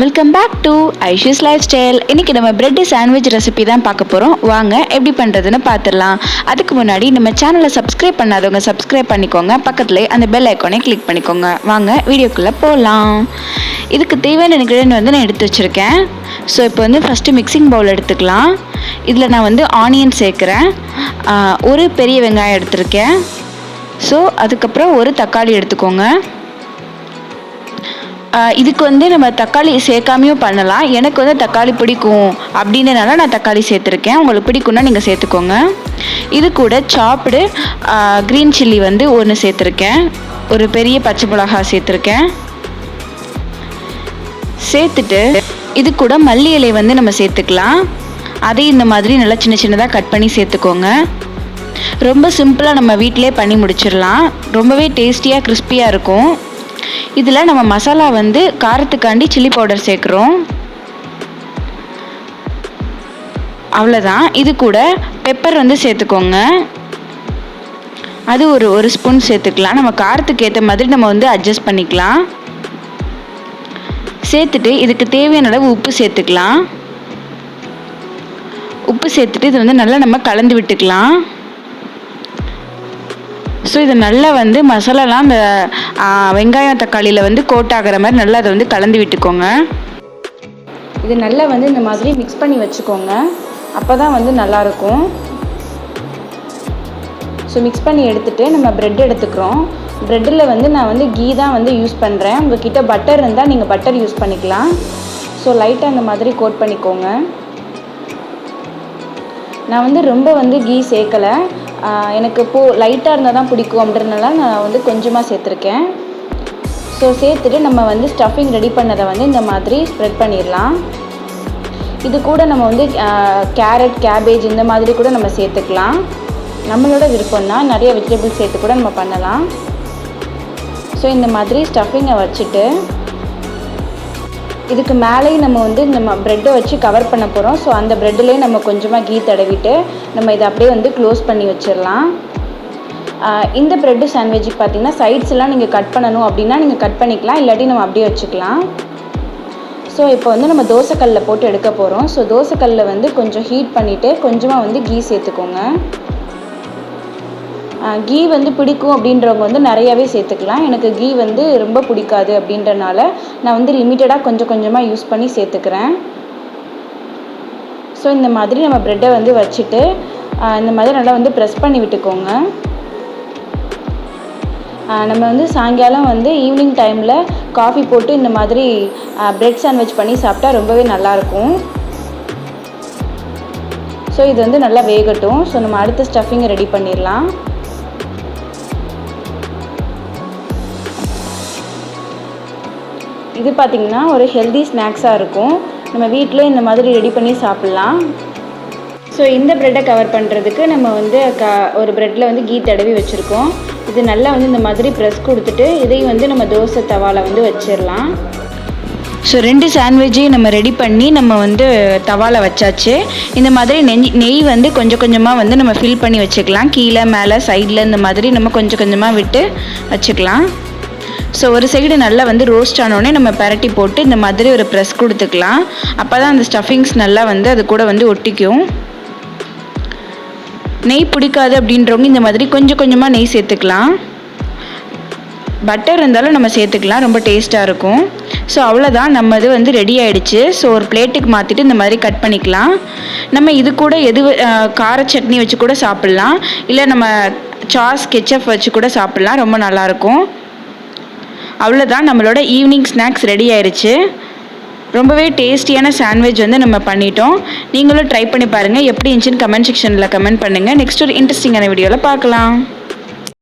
Welcome back to Aishi's lifestyle. இன்றைக்கி நம்ம bread sandwich recipe தான் பார்க்க போகிறோம். வாங்க எப்படி பண்ணுறதுன்னு பார்த்துடலாம். அதுக்கு முன்னாடி நம்ம சேனலை சப்ஸ்கிரைப் பண்ணாதவங்க சப்ஸ்கிரைப் பண்ணிக்கோங்க. பக்கத்துலேயே அந்த பெல் ஐக்கானை கிளிக் பண்ணிக்கோங்க. வாங்க வீடியோக்குள்ளே போகலாம். இதுக்கு தேவையான இன்க்ரீடியன்ட் வந்து நான் எடுத்து வச்சுருக்கேன். ஸோ இப்போ வந்து ஃபஸ்ட்டு மிக்சிங் பவுல் எடுத்துக்கலாம். இதில் நான் வந்து ஆனியன் சேர்க்குறேன். ஒரு பெரிய வெங்காயம் எடுத்திருக்கேன். ஸோ அதுக்கப்புறம் ஒரு தக்காளி எடுத்துக்கோங்க. இதுக்கு வந்து நம்ம தக்காளி சேர்க்காமையும் பண்ணலாம். எனக்கு வந்து தக்காளி பிடிக்கும் அப்படின்றனால நான் தக்காளி சேர்த்துருக்கேன். உங்களுக்கு பிடிக்கும்னா நீங்கள் சேர்த்துக்கோங்க. இது கூட சாப்பிடு க்ரீன் சில்லி வந்து ஒன்று சேர்த்துருக்கேன். ஒரு பெரிய பச்சை மிளகாய் சேர்த்துருக்கேன். சேர்த்துட்டு இது கூட மல்லி இலை வந்து நம்ம சேர்த்துக்கலாம். அதையும் இந்த மாதிரி நல்லா சின்ன சின்னதாக கட் பண்ணி சேர்த்துக்கோங்க. ரொம்ப சிம்பிளாக நம்ம வீட்டிலே பண்ணி முடிச்சிடலாம். ரொம்பவே டேஸ்டியாக கிறிஸ்பியாக இருக்கும். இதில் நம்ம மசாலா வந்து காரத்துக்காண்டி சில்லி பவுடர் சேர்க்குறோம். அவ்வளோதான். இது கூட பெப்பர் வந்து சேர்த்துக்கோங்க. அது ஒரு ஸ்பூன் சேர்த்துக்கலாம். நம்ம காரத்துக்கு ஏற்ற மாதிரி நம்ம வந்து அட்ஜஸ்ட் பண்ணிக்கலாம். சேர்த்துட்டு இதுக்கு தேவையான அளவு உப்பு சேர்த்துக்கலாம். உப்பு சேர்த்துட்டு இது வந்து நல்லா நம்ம கலந்து விட்டுக்கலாம். ஸோ இது நல்லா வந்து மசாலாலாம் அந்த வெங்காயம் தக்காளியில் வந்து கோட் ஆகிற மாதிரி நல்லா அதை வந்து கலந்து விட்டுக்கோங்க. இது நல்லா வந்து இந்த மாதிரி மிக்ஸ் பண்ணி வச்சுக்கோங்க. அப்போ தான் வந்து நல்லாயிருக்கும். ஸோ மிக்ஸ் பண்ணி எடுத்துகிட்டு நம்ம ப்ரெட் எடுத்துக்கிறோம். ப்ரெட்டில் வந்து நான் வந்து கீ தான் வந்து யூஸ் பண்ணுறேன். உங்கள்கிட்ட பட்டர் இருந்தால் நீங்கள் பட்டர் யூஸ் பண்ணிக்கலாம். ஸோ லைட்டாக அந்த மாதிரி கோட் பண்ணிக்கோங்க. நான் வந்து ரொம்ப வந்து கீ சேர்க்கலை. எனக்கு லைட்டாக இருந்தால் தான் பிடிக்கும் அப்படின்றனால நான் வந்து கொஞ்சமாக சேர்த்துருக்கேன். ஸோ சேர்த்துட்டு நம்ம வந்து ஸ்டஃபிங் ரெடி பண்ணதை வந்து இந்த மாதிரி ஸ்ப்ரெட் பண்ணிடலாம். இது கூட நம்ம வந்து கேரட் கேபேஜ் இந்த மாதிரி கூட நம்ம சேர்த்துக்கலாம். நம்மளோட விருப்பம்னா நிறைய வெஜிடபிள்ஸ் சேர்த்து கூட நம்ம பண்ணலாம். ஸோ இந்த மாதிரி ஸ்டஃபிங்கை வச்சுட்டு இதுக்கு மேலேயும் நம்ம வந்து நம்ம ப்ரெட்டை வச்சு கவர் பண்ண போகிறோம். ஸோ அந்த ப்ரெட்டிலே நம்ம கொஞ்சமாக கீ தடவிட்டு நம்ம இதை அப்படியே வந்து க்ளோஸ் பண்ணி வச்சிடலாம். இந்த ப்ரெட்டு சாண்ட்விச்சுக்கு பார்த்திங்கன்னா சைட்ஸ்லாம் நீங்கள் கட் பண்ணணும் அப்படின்னா நீங்கள் கட் பண்ணிக்கலாம். இல்லாட்டி நம்ம அப்படியே வச்சுக்கலாம். ஸோ இப்போ வந்து நம்ம தோசைக்கல்லில் போட்டு எடுக்க போகிறோம். ஸோ தோசைக்கல்லில் வந்து கொஞ்சம் ஹீட் பண்ணிவிட்டு கொஞ்சமாக வந்து கீ சேர்த்துக்கோங்க. கீ வந்து பிடிக்கும் அப்படின்றவங்க வந்து நிறையாவே சேர்த்துக்கலாம். எனக்கு கீ வந்து ரொம்ப பிடிக்காது அப்படின்றனால நான் வந்து லிமிட்டடாக கொஞ்சம் கொஞ்சமாக யூஸ் பண்ணி சேர்த்துக்கிறேன். ஸோ இந்த மாதிரி நம்ம ப்ரெட்டை வந்து வச்சுட்டு இந்த மாதிரி நல்லா வந்து ப்ரெஸ் பண்ணி விட்டுக்கோங்க. நம்ம வந்து சாயங்காலம் வந்து ஈவினிங் டைமில் காஃபி போட்டு இந்த மாதிரி ப்ரெட் சாண்ட்விச் பண்ணி சாப்பிட்டா ரொம்பவே நல்லாயிருக்கும். ஸோ இது வந்து நல்லா வேகட்டும். ஸோ நம்ம அடுத்த ஸ்டஃபிங்கை ரெடி பண்ணிடலாம். இது பார்த்திங்கன்னா ஒரு ஹெல்தி ஸ்நாக்ஸாக இருக்கும். நம்ம வீட்டிலே இந்த மாதிரி ரெடி பண்ணி சாப்பிட்லாம். ஸோ இந்த ப்ரெட்டை கவர் பண்ணுறதுக்கு நம்ம வந்து ஒரு ப்ரெட்டில் வந்து கீ தடவி வச்சுருக்கோம். இது நல்லா வந்து இந்த மாதிரி ப்ரெஸ் கொடுத்துட்டு இதையும் வந்து நம்ம தோசை தவாவில் வந்து வச்சிடலாம். ஸோ 2 சாண்ட்விட்சையும் நம்ம ரெடி பண்ணி நம்ம வந்து தவாவில் வச்சாச்சு. இந்த மாதிரி நெய் வந்து கொஞ்சம் கொஞ்சமாக வந்து நம்ம ஃபில் பண்ணி வச்சுக்கலாம். கீழே மேலே சைடில் இந்த மாதிரி நம்ம கொஞ்சம் கொஞ்சமாக விட்டு வச்சுக்கலாம். ஸோ ஒரு சைடு நல்லா வந்து ரோஸ்ட் ஆனோடனே நம்ம பரட்டி போட்டு இந்த மாதிரி ஒரு ப்ரெஸ் கொடுத்துக்கலாம். அப்போ தான் அந்த ஸ்டஃபிங்ஸ் நல்லா வந்து அது கூட வந்து ஒட்டிக்கும். நெய் பிடிக்காது அப்படின்றவங்க இந்த மாதிரி கொஞ்சம் கொஞ்சமாக நெய் சேர்த்துக்கலாம். பட்டர் இருந்தாலும் நம்ம சேர்த்துக்கலாம். ரொம்ப டேஸ்ட்டாக இருக்கும். ஸோ அவ்வளோதான், நம்ம இது வந்து ரெடி ஆகிடுச்சு. ஸோ ஒரு பிளேட்டுக்கு மாற்றிட்டு இந்த மாதிரி கட் பண்ணிக்கலாம். நம்ம இது கூட கார சட்னி வச்சு கூட சாப்பிட்லாம். இல்லை நம்ம சாஸ் கெச்சப் வச்சு கூட சாப்பிட்லாம். ரொம்ப நல்லாயிருக்கும். அவ்வளோதான், நம்மளோட ஈவினிங் ஸ்நாக்ஸ் ரெடி ஆயிடுச்சு. ரொம்பவே டேஸ்டியான சாண்ட்விச் வந்து நம்ம பண்ணிட்டோம். நீங்களும் ட்ரை பண்ணி பாருங்கள். எப்படி இருந்துச்சுன்னு கமெண்ட் செக்ஷனில் கமெண்ட் பண்ணுங்கள். நெக்ஸ்ட் ஒரு இன்ட்ரெஸ்டிங்கான வீடியோவில் பார்க்கலாம்.